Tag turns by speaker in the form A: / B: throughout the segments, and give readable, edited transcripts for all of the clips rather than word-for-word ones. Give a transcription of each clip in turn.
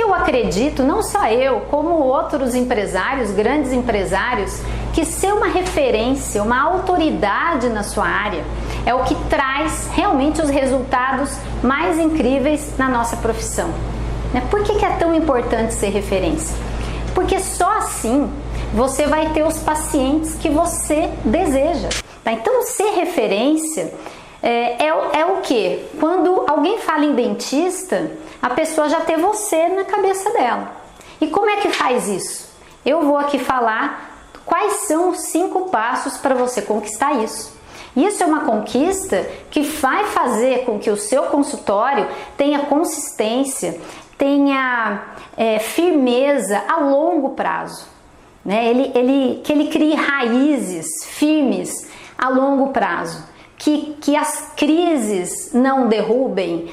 A: Eu acredito, não só eu, como outros empresários, grandes empresários, que ser uma referência, uma autoridade na sua área é o que traz realmente os resultados mais incríveis na nossa profissão. Por que é tão importante ser referência? Porque só assim você vai ter os pacientes que você deseja. Tá? Então, ser referência é o quê? Quando alguém fala em dentista, a pessoa já tem você na cabeça dela. E como é que faz isso? Eu vou aqui falar quais são os 5 passos para você conquistar isso. Isso é uma conquista que vai fazer com que o seu consultório tenha consistência, tenha firmeza a longo prazo, né? Que ele crie raízes firmes a longo prazo, que as crises não derrubem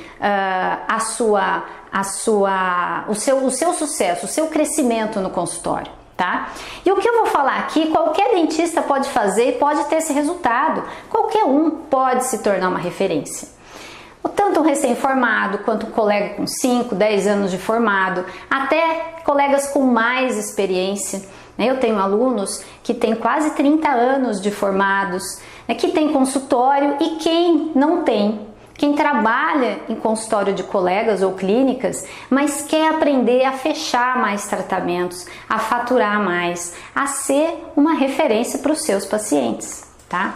A: o seu sucesso, o seu crescimento no consultório. Tá? E o que eu vou falar aqui, qualquer dentista pode fazer e pode ter esse resultado. Qualquer um pode se tornar uma referência. Tanto um recém-formado, quanto um colega com 5, 10 anos de formado, até colegas com mais experiência. Eu tenho alunos que têm quase 30 anos de formados, que tem consultório, e quem não tem, quem trabalha em consultório de colegas ou clínicas, mas quer aprender a fechar mais tratamentos, a faturar mais, a ser uma referência para os seus pacientes, tá?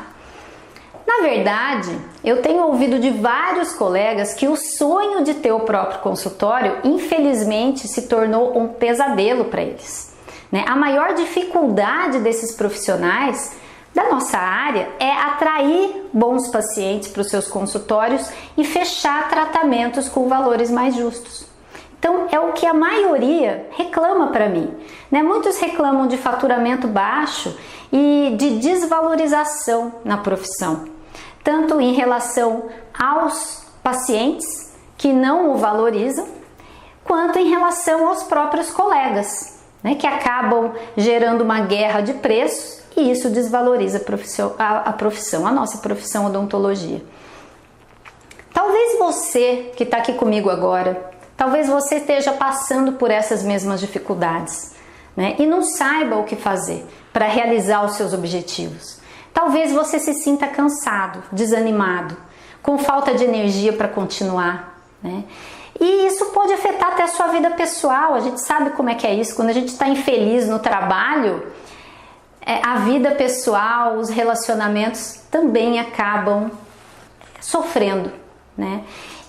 A: Na verdade, eu tenho ouvido de vários colegas que o sonho de ter o próprio consultório, infelizmente, se tornou um pesadelo para eles. A maior dificuldade desses profissionais da nossa área é atrair bons pacientes para os seus consultórios e fechar tratamentos com valores mais justos. Então, é o que a maioria reclama para mim. Muitos reclamam de faturamento baixo e de desvalorização na profissão, tanto em relação aos pacientes que não o valorizam, quanto em relação aos próprios colegas, que acabam gerando uma guerra de preços. E isso desvaloriza a profissão, a nossa profissão, odontologia. Talvez você que está aqui comigo agora, talvez você esteja passando por essas mesmas dificuldades, e não saiba o que fazer para realizar os seus objetivos. Talvez você se sinta cansado, desanimado, com falta de energia para continuar, E isso pode afetar até a sua vida pessoal. A gente sabe como é que é isso. Quando a gente está infeliz no trabalho, a vida pessoal, os relacionamentos também acabam sofrendo,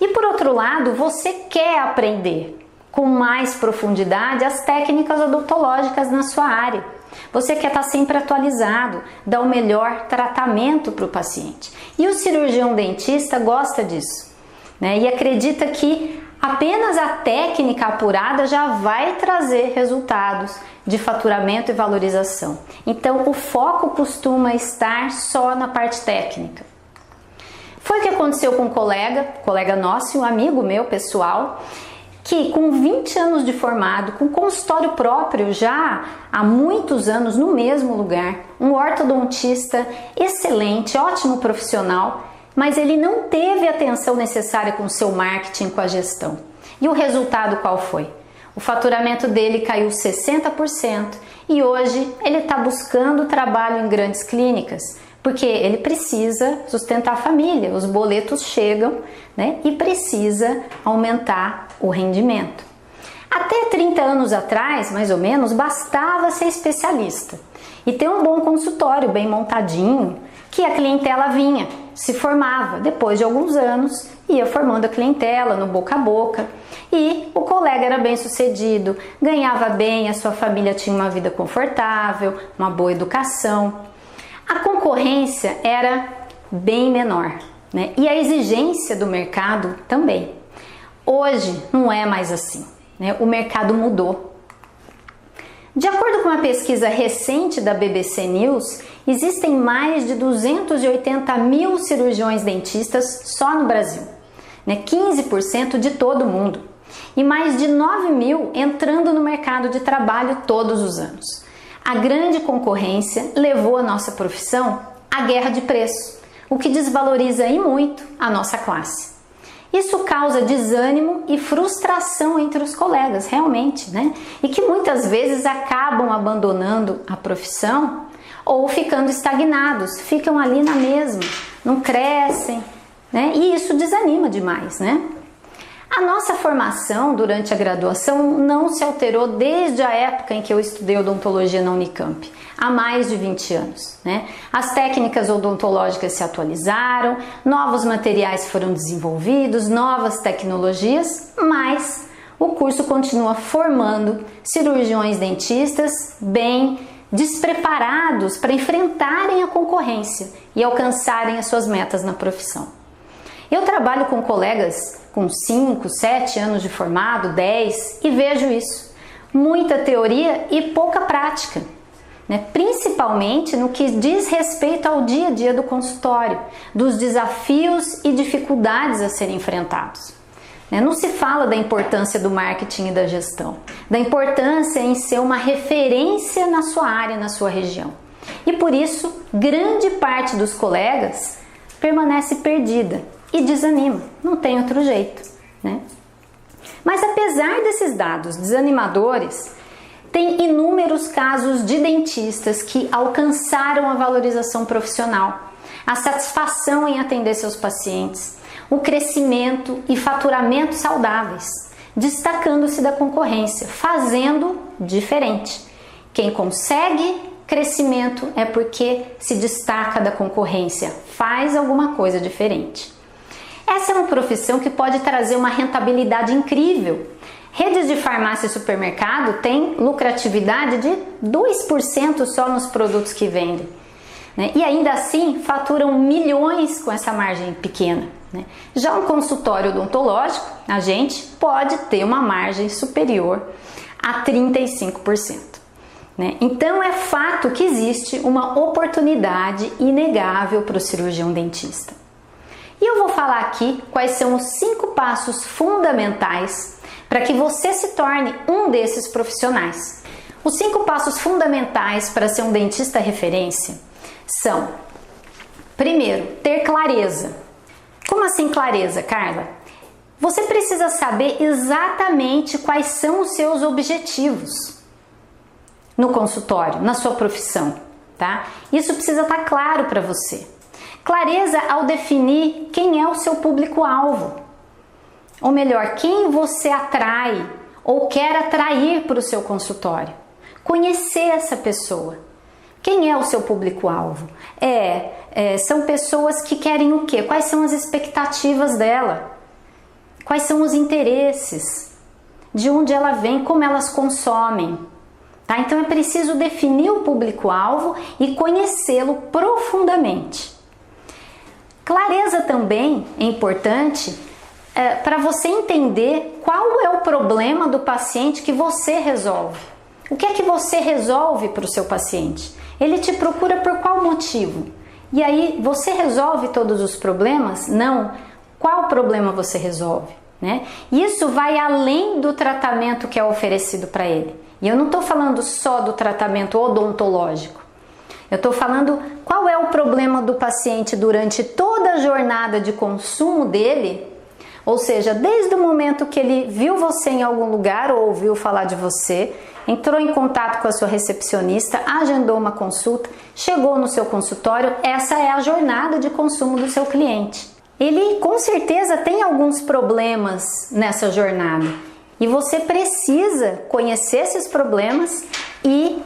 A: E por outro lado, você quer aprender com mais profundidade as técnicas odontológicas na sua área. Você quer estar sempre atualizado, dar o melhor tratamento para o paciente. E o cirurgião dentista gosta disso, E acredita que apenas a técnica apurada já vai trazer resultados de faturamento e valorização. Então, o foco costuma estar só na parte técnica. Foi o que aconteceu com um colega nosso, um amigo meu pessoal, que com 20 anos de formado, com consultório próprio já há muitos anos no mesmo lugar, um ortodontista excelente, ótimo profissional, mas ele não teve a atenção necessária com o seu marketing, com a gestão. E o resultado qual foi? O faturamento dele caiu 60% e hoje ele está buscando trabalho em grandes clínicas, porque ele precisa sustentar a família, os boletos chegam, e precisa aumentar o rendimento. Até 30 anos atrás, mais ou menos, bastava ser especialista e ter um bom consultório bem montadinho, que a clientela vinha, se formava, depois de alguns anos ia formando a clientela no boca a boca, e o colega era bem sucedido, ganhava bem, a sua família tinha uma vida confortável, uma boa educação. A concorrência era bem menor, E a exigência do mercado também. Hoje não é mais assim, O mercado mudou. De acordo com uma pesquisa recente da BBC News, existem mais de 280 mil cirurgiões dentistas só no Brasil, 15% de todo mundo, e mais de 9 mil entrando no mercado de trabalho todos os anos. A grande concorrência levou a nossa profissão à guerra de preço, o que desvaloriza e muito a nossa classe. Isso causa desânimo e frustração entre os colegas, realmente, né? E que muitas vezes acabam abandonando a profissão ou ficando estagnados, ficam ali na mesma, não crescem, né? E isso desanima demais, né? A nossa formação durante a graduação não se alterou desde a época em que eu estudei odontologia na Unicamp, há mais de 20 anos, né? As técnicas odontológicas se atualizaram, novos materiais foram desenvolvidos, novas tecnologias, mas o curso continua formando cirurgiões dentistas bem despreparados para enfrentarem a concorrência e alcançarem as suas metas na profissão. Eu trabalho com colegas com 5, 7 anos de formado, 10, e vejo isso. Muita teoria e pouca prática, né? Principalmente no que diz respeito ao dia a dia do consultório, dos desafios e dificuldades a serem enfrentados. Não se fala da importância do marketing e da gestão, da importância em ser uma referência na sua área, na sua região. E por isso, grande parte dos colegas permanece perdida e desanima, não tem outro jeito, né? Mas apesar desses dados desanimadores, tem inúmeros casos de dentistas que alcançaram a valorização profissional, a satisfação em atender seus pacientes, o crescimento e faturamento saudáveis, destacando-se da concorrência, fazendo diferente. Quem consegue crescimento é porque se destaca da concorrência, faz alguma coisa diferente. Essa é uma profissão que pode trazer uma rentabilidade incrível. Redes de farmácia e supermercado têm lucratividade de 2% só nos produtos que vendem, né? E ainda assim faturam milhões com essa margem pequena, né? Já um consultório odontológico, a gente pode ter uma margem superior a 35%. Né? Então é fato que existe uma oportunidade inegável para o cirurgião dentista. E eu vou falar aqui quais são os 5 passos fundamentais para que você se torne um desses profissionais. Os 5 passos fundamentais para ser um dentista referência são: primeiro, ter clareza. Como assim clareza, Carla? Você precisa saber exatamente quais são os seus objetivos no consultório, na sua profissão, tá? Isso precisa estar claro para você. Clareza ao definir quem é o seu público-alvo, ou melhor, quem você atrai ou quer atrair para o seu consultório. Conhecer essa pessoa. Quem é o seu público-alvo? São pessoas que querem o quê? Quais são as expectativas dela? Quais são os interesses? De onde ela vem? Como elas consomem? Tá? Então é preciso definir o público-alvo e conhecê-lo profundamente. Clareza também é importante para você entender qual é o problema do paciente que você resolve. O que é que você resolve para o seu paciente? Ele te procura por qual motivo? E aí, você resolve todos os problemas? Não. Qual problema você resolve? Né? Isso vai além do tratamento que é oferecido para ele. E eu não estou falando só do tratamento odontológico. Eu estou falando qual é o problema do paciente durante toda a jornada de consumo dele, ou seja, desde o momento que ele viu você em algum lugar ou ouviu falar de você, entrou em contato com a sua recepcionista, agendou uma consulta, chegou no seu consultório, essa é a jornada de consumo do seu cliente. Ele com certeza tem alguns problemas nessa jornada e você precisa conhecer esses problemas e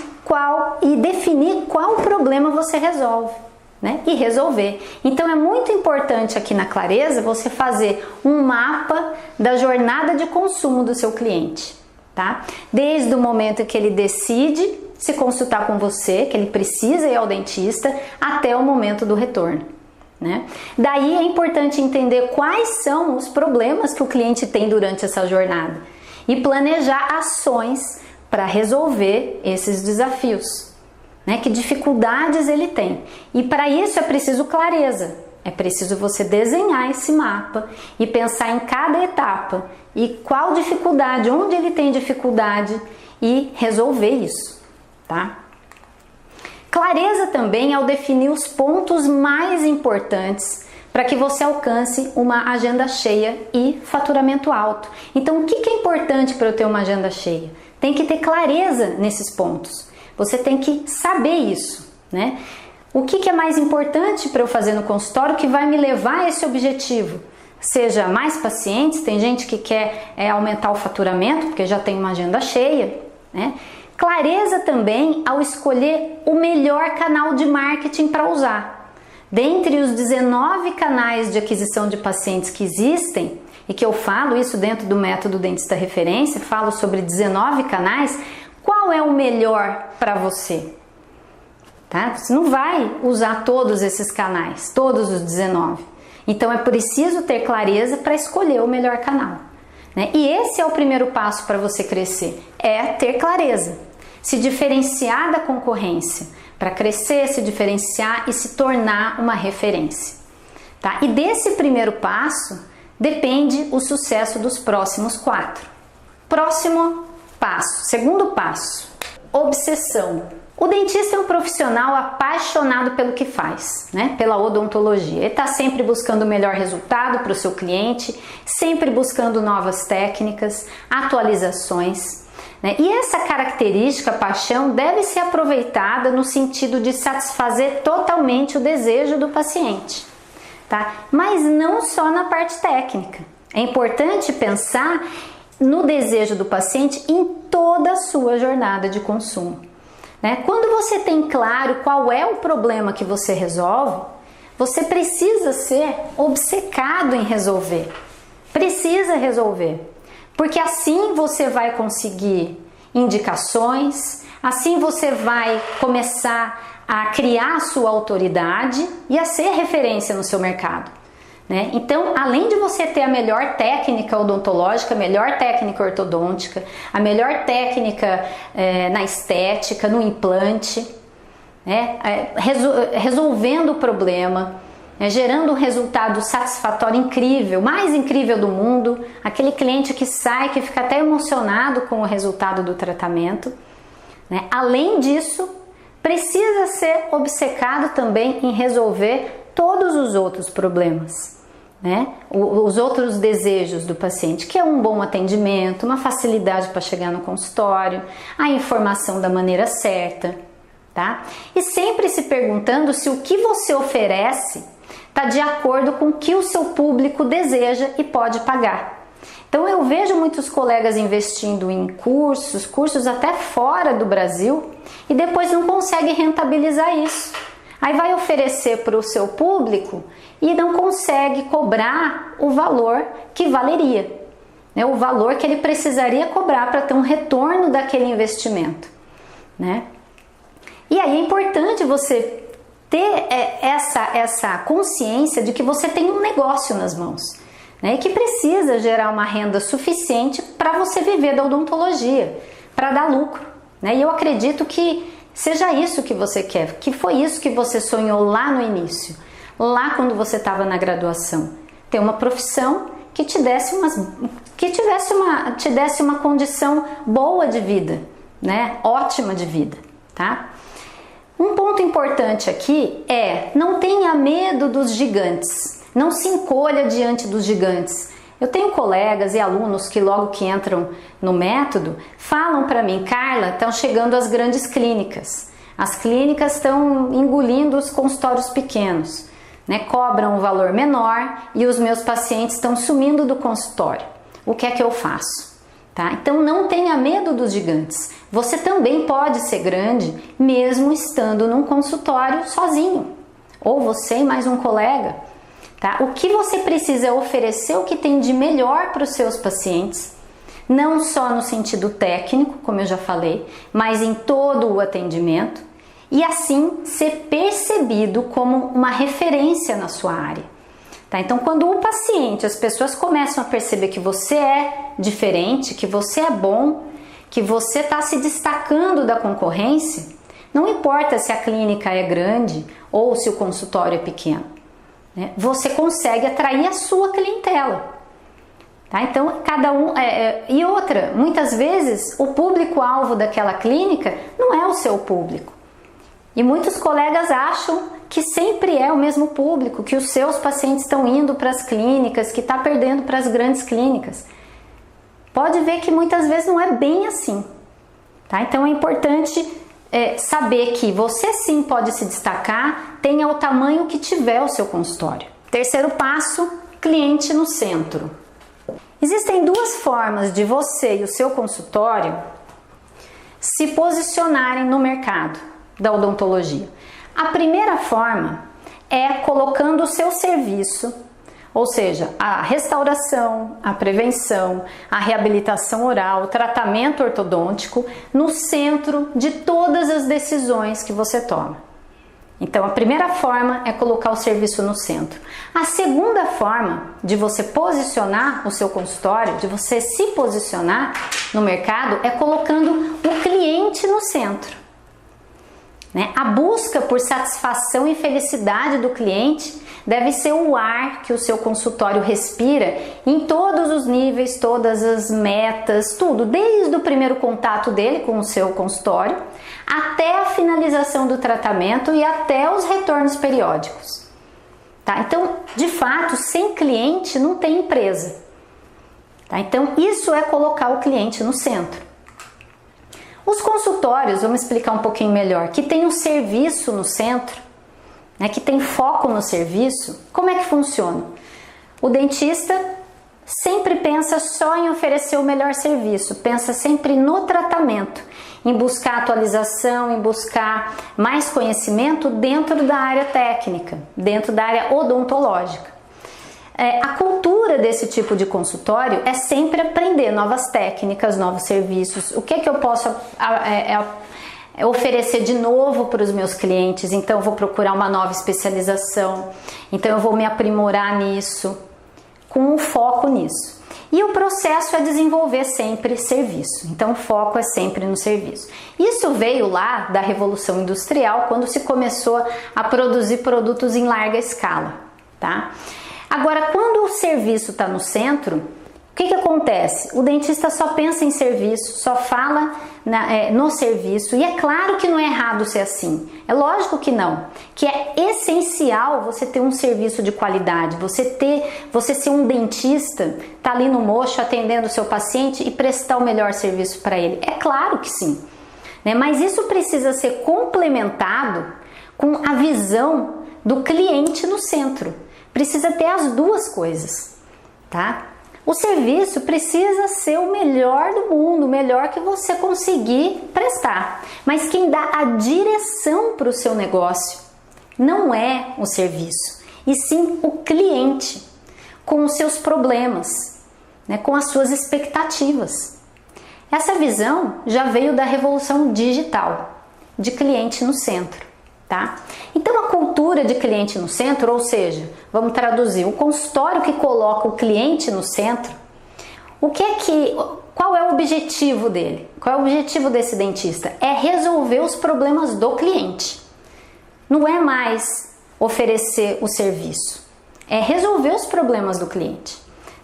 A: definir qual problema você resolve, né? E resolver. Então é muito importante aqui na clareza você fazer um mapa da jornada de consumo do seu cliente, tá? Desde o momento que ele decide se consultar com você, que ele precisa ir ao dentista, até o momento do retorno, né? Daí é importante entender quais são os problemas que o cliente tem durante essa jornada e planejar ações para resolver esses desafios, né? Que dificuldades ele tem. E para isso é preciso clareza, é preciso você desenhar esse mapa e pensar em cada etapa e qual dificuldade, onde ele tem dificuldade e resolver isso, tá? Clareza também ao definir os pontos mais importantes para que você alcance uma agenda cheia e faturamento alto. Então, o que é importante para eu ter uma agenda cheia? Tem que ter clareza nesses pontos. Você tem que saber isso, né? O que é mais importante para eu fazer no consultório que vai me levar a esse objetivo? Seja mais pacientes, tem gente que quer aumentar o faturamento, porque já tem uma agenda cheia, né? Clareza também ao escolher o melhor canal de marketing para usar. Dentre os 19 canais de aquisição de pacientes que existem, e que eu falo isso dentro do método Dentista Referência, falo sobre 19 canais, qual é o melhor para você? Tá? Você não vai usar todos esses canais, todos os 19. Então é preciso ter clareza para escolher o melhor canal, né? E esse é o primeiro passo para você crescer, é ter clareza, se diferenciar da concorrência, para crescer, se diferenciar e se tornar uma referência, tá? E desse primeiro passo depende o sucesso dos próximos 4. Próximo passo, segundo passo, obsessão. O dentista é um profissional apaixonado pelo que faz, né? Pela odontologia. Ele está sempre buscando o melhor resultado para o seu cliente, sempre buscando novas técnicas, atualizações, né? E essa característica, paixão, deve ser aproveitada no sentido de satisfazer totalmente o desejo do paciente, tá? Mas não só na parte técnica. É importante pensar no desejo do paciente em toda a sua jornada de consumo. Quando você tem claro qual é o problema que você resolve, você precisa ser obcecado em resolver. Precisa resolver. Porque assim você vai conseguir indicações, assim você vai começar a criar a sua autoridade e a ser referência no seu mercado, né? Então, além de você ter a melhor técnica odontológica, a melhor técnica ortodôntica, a melhor técnica na estética, no implante, né? Resolvendo o problema, gerando um resultado satisfatório incrível, mais incrível do mundo, aquele cliente que sai, que fica até emocionado com o resultado do tratamento, né? Além disso, precisa ser obcecado também em resolver todos os outros problemas, né? Os outros desejos do paciente, que é um bom atendimento, uma facilidade para chegar no consultório, a informação da maneira certa, tá? E sempre se perguntando se o que você oferece está de acordo com o que o seu público deseja e pode pagar. Então eu vejo muitos colegas investindo em cursos até fora do Brasil, e depois não consegue rentabilizar isso. Aí vai oferecer para o seu público e não consegue cobrar o valor que valeria, né? O valor que ele precisaria cobrar para ter um retorno daquele investimento, né? E aí é importante você ter essa consciência de que você tem um negócio nas mãos, né? E que precisa gerar uma renda suficiente para você viver da odontologia, para dar lucro, né? E eu acredito que seja isso que você quer, que foi isso que você sonhou lá no início, lá quando você estava na graduação. Ter uma profissão que te desse uma condição boa de vida, né? Ótima de vida, tá? Um ponto importante aqui é: não tenha medo dos gigantes, não se encolha diante dos gigantes. Eu tenho colegas e alunos que logo que entram no método falam para mim: Carla, estão chegando as grandes clínicas. As clínicas estão engolindo os consultórios pequenos, né? Cobram um valor menor e os meus pacientes estão sumindo do consultório. O que é que eu faço? Tá? Então não tenha medo dos gigantes. Você também pode ser grande mesmo estando num consultório sozinho, ou você e mais um colega. Tá? O que você precisa é oferecer o que tem de melhor para os seus pacientes, não só no sentido técnico, como eu já falei, mas em todo o atendimento, e assim ser percebido como uma referência na sua área. Tá? Então, quando o paciente, as pessoas começam a perceber que você é diferente, que você é bom, que você está se destacando da concorrência, não importa se a clínica é grande ou se o consultório é pequeno, né? Você consegue atrair a sua clientela. Tá? Então, cada um... E outra, muitas vezes o público-alvo daquela clínica não é o seu público. E muitos colegas acham que sempre é o mesmo público, que os seus pacientes estão indo para as clínicas, que está perdendo para as grandes clínicas. Pode ver que muitas vezes não é bem assim, tá? Então é importante saber que você sim pode se destacar, tenha o tamanho que tiver o seu consultório. Terceiro passo, cliente no centro. Existem duas formas de você e o seu consultório se posicionarem no mercado da odontologia. A primeira forma é colocando o seu serviço, ou seja, a restauração, a prevenção, a reabilitação oral, o tratamento ortodôntico no centro de todas as decisões que você toma. Então, a primeira forma é colocar o serviço no centro. A segunda forma de você posicionar o seu consultório, de você se posicionar no mercado, é colocando o cliente no centro. A busca por satisfação e felicidade do cliente deve ser o ar que o seu consultório respira em todos os níveis, todas as metas, tudo, desde o primeiro contato dele com o seu consultório até a finalização do tratamento e até os retornos periódicos. Tá? Então, de fato, sem cliente não tem empresa. Tá? Então, isso é colocar o cliente no centro. Os consultórios, vamos explicar um pouquinho melhor, que tem um serviço no centro, que tem foco no serviço, como é que funciona? O dentista sempre pensa só em oferecer o melhor serviço, pensa sempre no tratamento, em buscar atualização, em buscar mais conhecimento dentro da área técnica, dentro da área odontológica. A cultura desse tipo de consultório é sempre aprender novas técnicas, novos serviços, o que eu posso oferecer de novo para os meus clientes, então eu vou procurar uma nova especialização, então eu vou me aprimorar nisso, com um foco nisso. E o processo é desenvolver sempre serviço, então o foco é sempre no serviço. Isso veio lá da Revolução Industrial, quando se começou a produzir produtos em larga escala, tá? Agora, quando o serviço está no centro, o que acontece? O dentista só pensa em serviço, só fala no serviço, e é claro que não é errado ser assim, é lógico que não, que é essencial você ter um serviço de qualidade, você ser um dentista, tá ali no mocho atendendo o seu paciente e prestar o melhor serviço para ele, é claro que sim, mas isso precisa ser complementado com a visão do cliente no centro, precisa ter as duas coisas, tá? O serviço precisa ser o melhor do mundo, o melhor que você conseguir prestar. Mas quem dá a direção para o seu negócio não é o serviço, e sim o cliente, com os seus problemas, com as suas expectativas. Essa visão já veio da revolução digital, de cliente no centro. Tá? Então a cultura de cliente no centro, ou seja, vamos traduzir, o consultório que coloca o cliente no centro, qual é o objetivo dele? Qual é o objetivo desse dentista? É resolver os problemas do cliente. Não é mais oferecer o serviço, é resolver os problemas do cliente,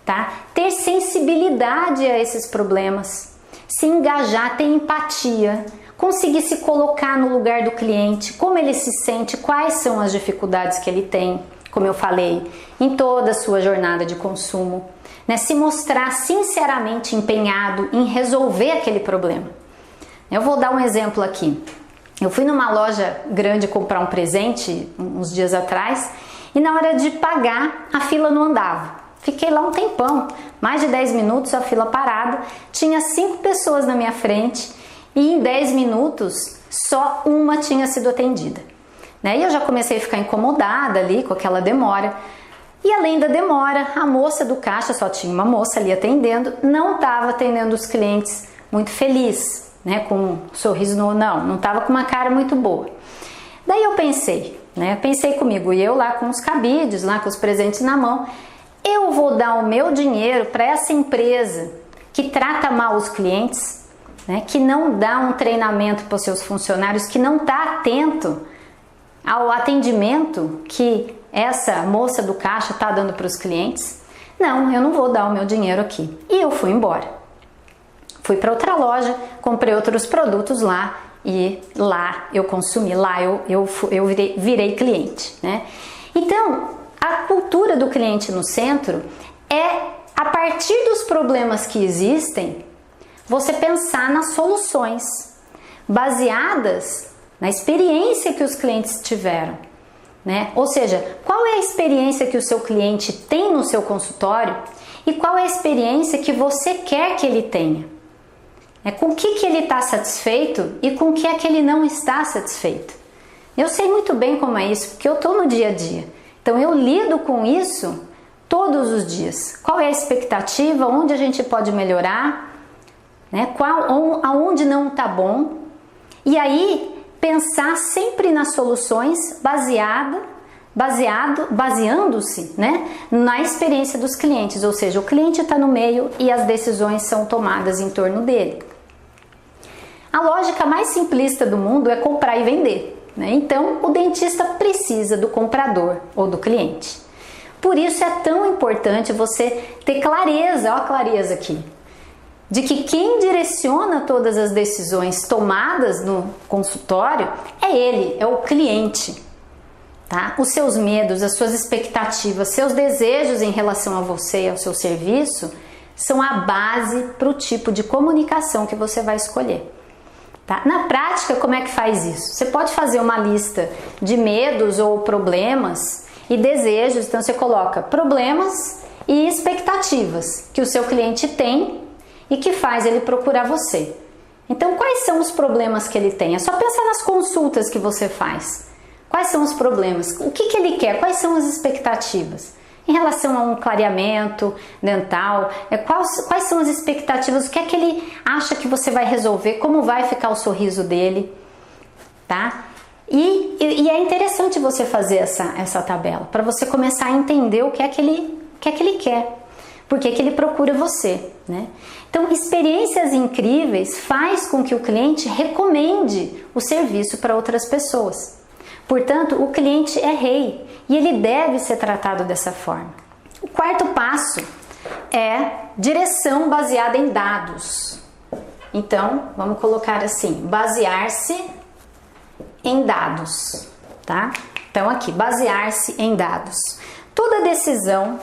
A: tá? Ter sensibilidade a esses problemas, se engajar, ter empatia, conseguir se colocar no lugar do cliente, como ele se sente, quais são as dificuldades que ele tem, como eu falei, em toda a sua jornada de consumo, se mostrar sinceramente empenhado em resolver aquele problema. Eu vou dar um exemplo aqui. Eu fui numa loja grande comprar um presente uns dias atrás e na hora de pagar a fila não andava. Fiquei lá um tempão, mais de 10 minutos a fila parada, tinha 5 pessoas na minha frente, e em 10 minutos só uma tinha sido atendida. E eu já comecei a ficar incomodada ali com aquela demora. E além da demora, a moça do caixa, só tinha uma moça ali atendendo, não estava atendendo os clientes muito feliz, com um sorriso não estava com uma cara muito boa. Daí eu pensei comigo, e eu lá com os cabides, lá com os presentes na mão, eu vou dar o meu dinheiro para essa empresa que trata mal os clientes, que não dá um treinamento para os seus funcionários, que não está atento ao atendimento que essa moça do caixa está dando para os clientes. Não, eu não vou dar o meu dinheiro aqui. E eu fui embora. Fui para outra loja, comprei outros produtos lá e lá eu consumi, lá eu virei cliente, né? Então, a cultura do cliente no centro é, a partir dos problemas que existem, você pensar nas soluções baseadas na experiência que os clientes tiveram, né? Ou seja, qual é a experiência que o seu cliente tem no seu consultório e qual é a experiência que você quer que ele tenha? Com o que ele está satisfeito e com o que é que ele não está satisfeito. Eu sei muito bem como é isso, porque eu estou no dia a dia. Então eu lido com isso todos os dias. Qual é a expectativa, onde a gente pode melhorar, né? Aonde não está bom. E aí pensar sempre nas soluções baseando-se, né, na experiência dos clientes, ou seja, o cliente está no meio e as decisões são tomadas em torno dele. A lógica mais simplista do mundo é comprar e vender, né? Então o dentista precisa do comprador ou do cliente. Por isso é tão importante você ter clareza, ó a clareza aqui, de que quem direciona todas as decisões tomadas no consultório é ele, é o cliente. Tá? Os seus medos, as suas expectativas, seus desejos em relação a você e ao seu serviço são a base para o tipo de comunicação que você vai escolher. Tá? Na prática, como é que faz isso? Você pode fazer uma lista de medos ou problemas e desejos, então você coloca problemas e expectativas que o seu cliente tem e que faz ele procurar você. Então, quais são os problemas que ele tem? É só pensar nas consultas que você faz. Quais são os problemas? O que ele quer? Quais são as expectativas? Em relação a um clareamento dental, quais são as expectativas? O que é que ele acha que você vai resolver? Como vai ficar o sorriso dele? Tá? E é interessante você fazer essa tabela, para você começar a entender o que é que ele quer. Por que ele procura você, né? Então, experiências incríveis faz com que o cliente recomende o serviço para outras pessoas. Portanto, o cliente é rei e ele deve ser tratado dessa forma. O quarto passo é direção baseada em dados. Então, vamos colocar assim, basear-se em dados, tá? Então, aqui, basear-se em dados. Toda decisão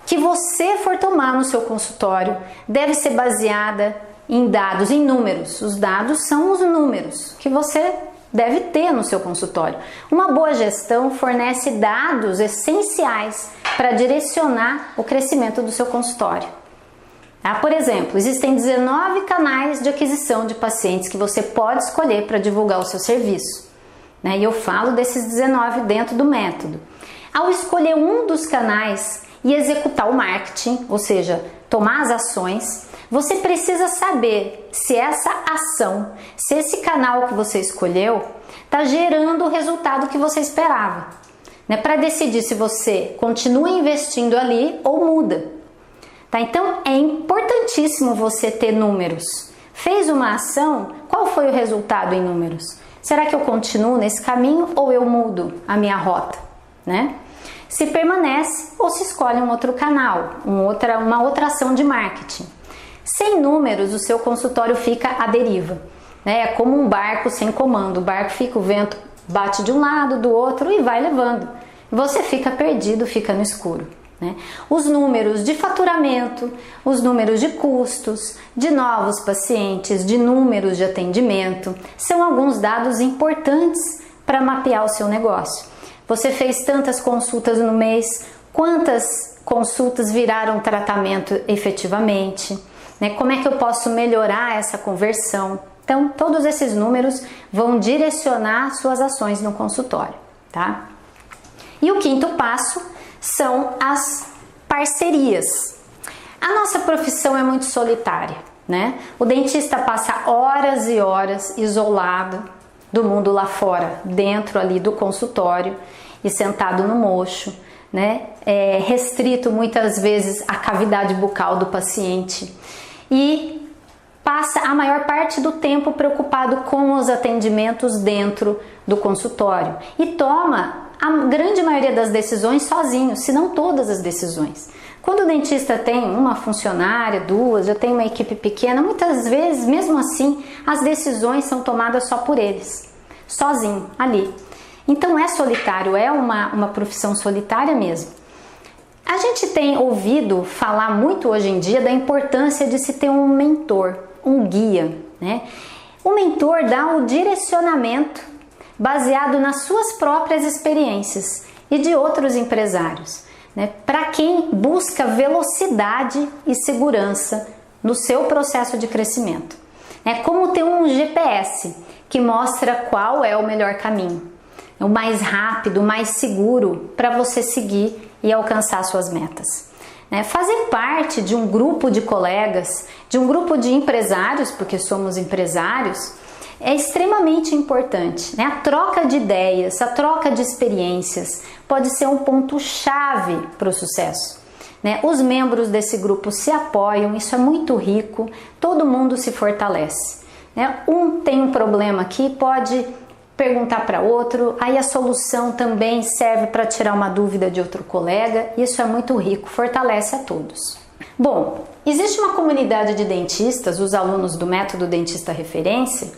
A: que você for tomar no seu consultório deve ser baseada em dados, em números. Os dados são os números que você deve ter no seu consultório. Uma boa gestão fornece dados essenciais para direcionar o crescimento do seu consultório. Por exemplo, existem 19 canais de aquisição de pacientes que você pode escolher para divulgar o seu serviço. E eu falo desses 19 dentro do método. Ao escolher um dos canais e executar o marketing, ou seja, tomar as ações, você precisa saber se essa ação, se esse canal que você escolheu está gerando o resultado que você esperava, para decidir se você continua investindo ali ou muda. Tá? Então é importantíssimo você ter números. Fez uma ação, qual foi o resultado em números? Será que eu continuo nesse caminho ou eu mudo a minha rota? Se permanece ou se escolhe um outro canal, uma outra ação de marketing. Sem números, o seu consultório fica à deriva. É como um barco sem comando. O barco fica, o vento bate de um lado, do outro e vai levando. Você fica perdido, fica no escuro. Os números de faturamento, os números de custos, de novos pacientes, de números de atendimento, são alguns dados importantes para mapear o seu negócio. Você fez tantas consultas no mês, quantas consultas viraram tratamento efetivamente? Como é que eu posso melhorar essa conversão? Então, todos esses números vão direcionar suas ações no consultório, tá? E o quinto passo são as parcerias. A nossa profissão é muito solitária, O dentista passa horas e horas isolado do mundo lá fora, dentro ali do consultório e sentado no mocho, restrito muitas vezes à cavidade bucal do paciente e passa a maior parte do tempo preocupado com os atendimentos dentro do consultório e toma a grande maioria das decisões sozinho, se não todas as decisões. Quando o dentista tem uma funcionária, duas, já tem uma equipe pequena, muitas vezes, mesmo assim, as decisões são tomadas só por eles, sozinho, ali. Então é solitário, é uma profissão solitária mesmo. A gente tem ouvido falar muito hoje em dia da importância de se ter um mentor, um guia, né? O mentor dá o direcionamento baseado nas suas próprias experiências e de outros empresários, né? Para quem busca velocidade e segurança no seu processo de crescimento. É como ter um GPS que mostra qual é o melhor caminho, o mais rápido, o mais seguro para você seguir e alcançar suas metas. Fazer parte de um grupo de colegas, de um grupo de empresários, porque somos empresários, é extremamente importante. A troca de ideias, a troca de experiências pode ser um ponto-chave para o sucesso. Os membros desse grupo se apoiam, isso é muito rico, todo mundo se fortalece. Um tem um problema aqui, pode perguntar para outro, aí a solução também serve para tirar uma dúvida de outro colega, isso é muito rico, fortalece a todos. Bom, existe uma comunidade de dentistas, os alunos do método Dentista Referência,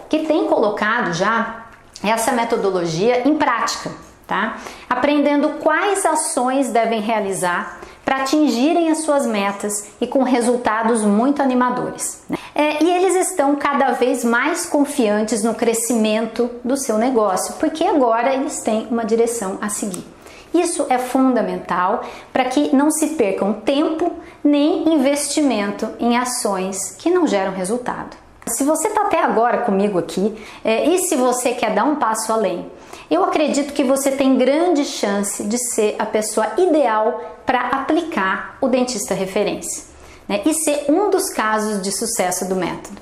A: que tem colocado já essa metodologia em prática, tá? Aprendendo quais ações devem realizar para atingirem as suas metas e com resultados muito animadores. E eles estão cada vez mais confiantes no crescimento do seu negócio, porque agora eles têm uma direção a seguir. Isso é fundamental para que não se percam tempo nem investimento em ações que não geram resultado. Se você está até agora comigo aqui e se você quer dar um passo além, eu acredito que você tem grande chance de ser a pessoa ideal para aplicar o Dentista Referência, e ser um dos casos de sucesso do método.